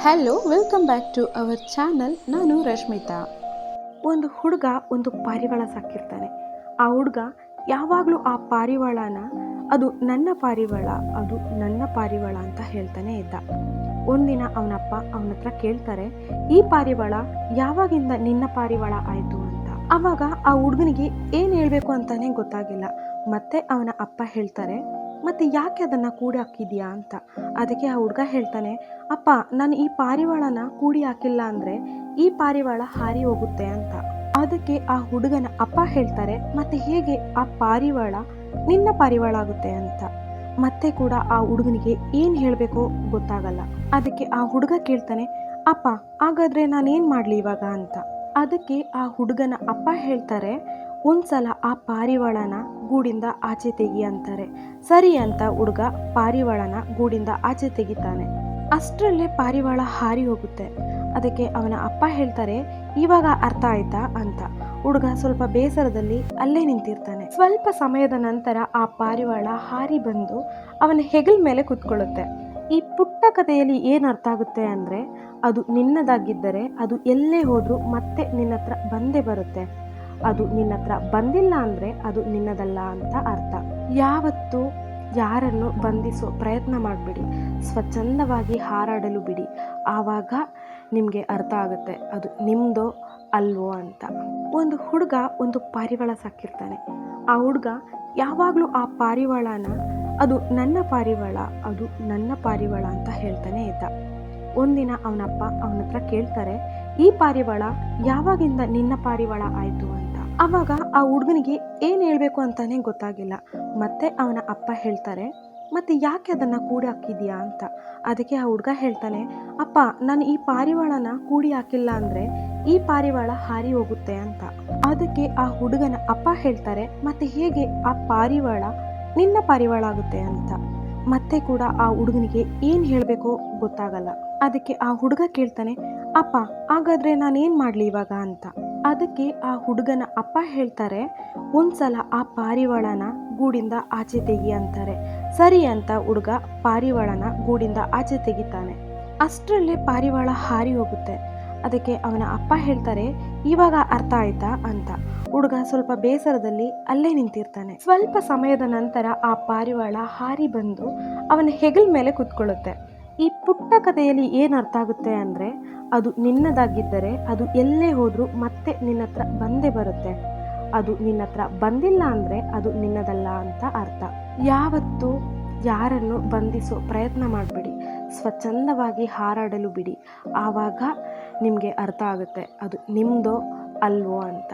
Hello welcome back to our channel. ನಾನು ರಶ್ಮಿತಾ. ಒಂದು ಹುಡುಗ ಒಂದು ಪಾರಿವಾಳ ಸಾಕಿರ್ತಾನೆ. ಆ ಹುಡುಗ ಯಾವಾಗಲೂ ಆ ಪಾರಿವಾಳನ ಅದು ನನ್ನ ಪಾರಿವಾಳ, ಅದು ನನ್ನ ಪಾರಿವಾಳ ಅಂತ ಹೇಳ್ತಾನೆ ಇದ್ದ. ಒಂದಿನ ಅವನಪ್ಪ ಅವನ ಹತ್ರ ಕೇಳ್ತಾರೆ, ಈ ಪಾರಿವಾಳ ಯಾವಾಗಿಂದ ನಿನ್ನ ಪಾರಿವಾಳ ಆಯಿತು ಅಂತ. ಆವಾಗ ಆ ಹುಡುಗನಿಗೆ ಏನು ಹೇಳಬೇಕು ಅಂತಾನೆ ಗೊತ್ತಾಗಿಲ್ಲ. ಮತ್ತೆ ಅವನ ಅಪ್ಪ ಹೇಳ್ತಾರೆ, ಮತ್ತೆ ಯಾಕೆ ಅದನ್ನು ಕೂಡಿ ಹಾಕಿದ್ಯಾ ಅಂತ. ಅದಕ್ಕೆ ಆ ಹುಡುಗ ಹೇಳ್ತಾನೆ, ಅಪ್ಪ ನಾನು ಈ ಪಾರಿವಾಳನ ಕೂಡಿ ಹಾಕಿಲ್ಲ ಅಂದರೆ ಈ ಪಾರಿವಾಳ ಹಾರಿ ಹೋಗುತ್ತೆ ಅಂತ. ಅದಕ್ಕೆ ಆ ಹುಡುಗನ ಅಪ್ಪ ಹೇಳ್ತಾರೆ, ಮತ್ತೆ ಹೇಗೆ ಆ ಪಾರಿವಾಳ ನಿನ್ನ ಪಾರಿವಾಳ ಆಗುತ್ತೆ ಅಂತ. ಮತ್ತೆ ಕೂಡ ಆ ಹುಡುಗನಿಗೆ ಏನು ಹೇಳಬೇಕೋ ಗೊತ್ತಾಗಲ್ಲ. ಅದಕ್ಕೆ ಆ ಹುಡುಗ ಕೇಳ್ತಾನೆ, ಅಪ್ಪ ಹಾಗಾದರೆ ನಾನೇನು ಮಾಡಲಿ ಇವಾಗ ಅಂತ. ಅದಕ್ಕೆ ಆ ಹುಡುಗನ ಅಪ್ಪ ಹೇಳ್ತಾರೆ, ಒಂದ್ಸಲ ಆ ಪಾರಿವಾಳನ ಗೂಡಿಂದ ಆಚೆ ತೆಗಿ ಅಂತಾರೆ. ಸರಿ ಅಂತ ಹುಡುಗ ಪಾರಿವಾಳನ ಗೂಡಿಂದ ಆಚೆ ತೆಗಿತಾನೆ. ಅಷ್ಟರಲ್ಲೇ ಪಾರಿವಾಳ ಹಾರಿ ಹೋಗುತ್ತೆ. ಅದಕ್ಕೆ ಅವನ ಅಪ್ಪ ಹೇಳ್ತಾರೆ, ಇವಾಗ ಅರ್ಥ ಆಯ್ತಾ ಅಂತ. ಹುಡುಗ ಸ್ವಲ್ಪ ಬೇಸರದಲ್ಲಿ ಅಲ್ಲೇ ನಿಂತಿರ್ತಾನೆ. ಸ್ವಲ್ಪ ಸಮಯದ ನಂತರ ಆ ಪಾರಿವಾಳ ಹಾರಿ ಬಂದು ಅವನ ಹೆಗಲ ಮೇಲೆ ಕುತ್ಕೊಳ್ಳುತ್ತೆ. ಈ ಪುಟ್ಟ ಕಥೆಯಲ್ಲಿ ಏನು ಅರ್ಥ ಆಗುತ್ತೆ ಅಂದರೆ, ಅದು ನಿನ್ನದಾಗಿದ್ದರೆ ಅದು ಎಲ್ಲೇ ಹೋದ್ರೂ ಮತ್ತೆ ನಿನ್ನ ಹತ್ರ ಬಂದೇ ಬರುತ್ತೆ. ಅದು ನಿನ್ನ ಹತ್ರ ಬಂದಿಲ್ಲ ಅಂದರೆ ಅದು ನಿನ್ನದಲ್ಲ ಅಂತ ಅರ್ಥ. ಯಾವತ್ತೂ ಯಾರನ್ನು ಬಂಧಿಸೋ ಪ್ರಯತ್ನ ಮಾಡಬೇಡಿ, ಸ್ವಚ್ಛಂದವಾಗಿ ಹಾರಾಡಲು ಬಿಡಿ. ಆವಾಗ ನಿಮಗೆ ಅರ್ಥ ಆಗುತ್ತೆ ಅದು ನಿಮ್ಮದೋ ಅಲ್ವೋ ಅಂತ. ಒಂದು ಹುಡುಗ ಒಂದು ಪಾರಿವಾಳ ಸಾಕಿರ್ತಾನೆ. ಆ ಹುಡುಗ ಯಾವಾಗಲೂ ಆ ಪಾರಿವಾಳನ ಅದು ನನ್ನ ಪಾರಿವಾಳ, ಅದು ನನ್ನ ಪಾರಿವಾಳ ಅಂತ ಹೇಳ್ತಾನೆ ಇದ್ದ. ಒಂದಿನ ಅವನಪ್ಪ ಅವನ ಹತ್ರ ಕೇಳ್ತಾರೆ, ಈ ಪಾರಿವಾಳ ಯಾವಾಗಿಂದ ನಿನ್ನ ಪಾರಿವಾಳ ಆಯಿತು ಅಂತ. ಆವಾಗ ಆ ಹುಡುಗನಿಗೆ ಏನು ಹೇಳಬೇಕು ಅಂತಾನೆ ಗೊತ್ತಾಗಿಲ್ಲ. ಮತ್ತೆ ಅವನ ಅಪ್ಪ ಹೇಳ್ತಾರೆ, ಮತ್ತೆ ಯಾಕೆ ಅದನ್ನು ಕೂಡಿ ಹಾಕಿದ್ಯಾ ಅಂತ. ಅದಕ್ಕೆ ಆ ಹುಡುಗ ಹೇಳ್ತಾನೆ, ಅಪ್ಪ ನಾನು ಈ ಪಾರಿವಾಳನ ಕೂಡಿ ಹಾಕಿಲ್ಲ ಅಂದರೆ ಈ ಪಾರಿವಾಳ ಹಾರಿ ಹೋಗುತ್ತೆ ಅಂತ. ಅದಕ್ಕೆ ಆ ಹುಡುಗನ ಅಪ್ಪ ಹೇಳ್ತಾರೆ, ಮತ್ತೆ ಹೇಗೆ ಆ ಪಾರಿವಾಳ ನಿನ್ನ ಪಾರಿವಾಳ ಆಗುತ್ತೆ ಅಂತ. ಮತ್ತೆ ಕೂಡ ಆ ಹುಡುಗನಿಗೆ ಏನು ಹೇಳಬೇಕೋ ಗೊತ್ತಾಗಲ್ಲ. ಅದಕ್ಕೆ ಆ ಹುಡುಗ ಕೇಳ್ತಾನೆ, ಅಪ್ಪ ಹಾಗಾದರೆ ನಾನೇನು ಮಾಡಲಿ ಇವಾಗ ಅಂತ. ಅದಕ್ಕೆ ಆ ಹುಡುಗನ ಅಪ್ಪ ಹೇಳ್ತಾರೆ, ಒಂದ್ಸಲ ಆ ಪಾರಿವಾಳನ ಗೂಡಿಂದ ಆಚೆ ತೆಗಿ ಅಂತಾರೆ. ಸರಿ ಅಂತ ಹುಡುಗ ಪಾರಿವಾಳನ ಗೂಡಿಂದ ಆಚೆ ತೆಗಿತಾನೆ. ಅಷ್ಟರಲ್ಲೇ ಪಾರಿವಾಳ ಹಾರಿ ಹೋಗುತ್ತೆ. ಅದಕ್ಕೆ ಅವನ ಅಪ್ಪ ಹೇಳ್ತಾರೆ, ಇವಾಗ ಅರ್ಥ ಆಯ್ತಾ ಅಂತ. ಹುಡುಗ ಸ್ವಲ್ಪ ಬೇಸರದಲ್ಲಿ ಅಲ್ಲೇ ನಿಂತಿರ್ತಾನೆ. ಸ್ವಲ್ಪ ಸಮಯದ ನಂತರ ಆ ಪಾರಿವಾಳ ಹಾರಿ ಬಂದು ಅವನ ಹೆಗಲ ಮೇಲೆ ಕುತ್ಕೊಳ್ಳುತ್ತೆ. ಈ ಪುಟ್ಟ ಕಥೆಯಲ್ಲಿ ಏನು ಅರ್ಥ ಆಗುತ್ತೆ ಅಂದರೆ, ಅದು ನಿನ್ನದಾಗಿದ್ದರೆ ಅದು ಎಲ್ಲೇ ಹೋದ್ರೂ ಮತ್ತೆ ನಿನ್ನ ಹತ್ರ ಬಂದೇ ಬರುತ್ತೆ. ಅದು ನಿನ್ನ ಹತ್ರ ಬಂದಿಲ್ಲ ಅಂದರೆ ಅದು ನಿನ್ನದಲ್ಲ ಅಂತ ಅರ್ಥ. ಯಾವತ್ತೂ ಯಾರನ್ನು ಬಂಧಿಸೋ ಪ್ರಯತ್ನ ಮಾಡಬೇಡಿ, ಸ್ವಚ್ಛಂದವಾಗಿ ಹಾರಾಡಲು ಬಿಡಿ. ಆವಾಗ ನಿಮಗೆ ಅರ್ಥ ಆಗುತ್ತೆ ಅದು ನಿಮ್ಮದೋ ಅಲ್ವೋ ಅಂತ.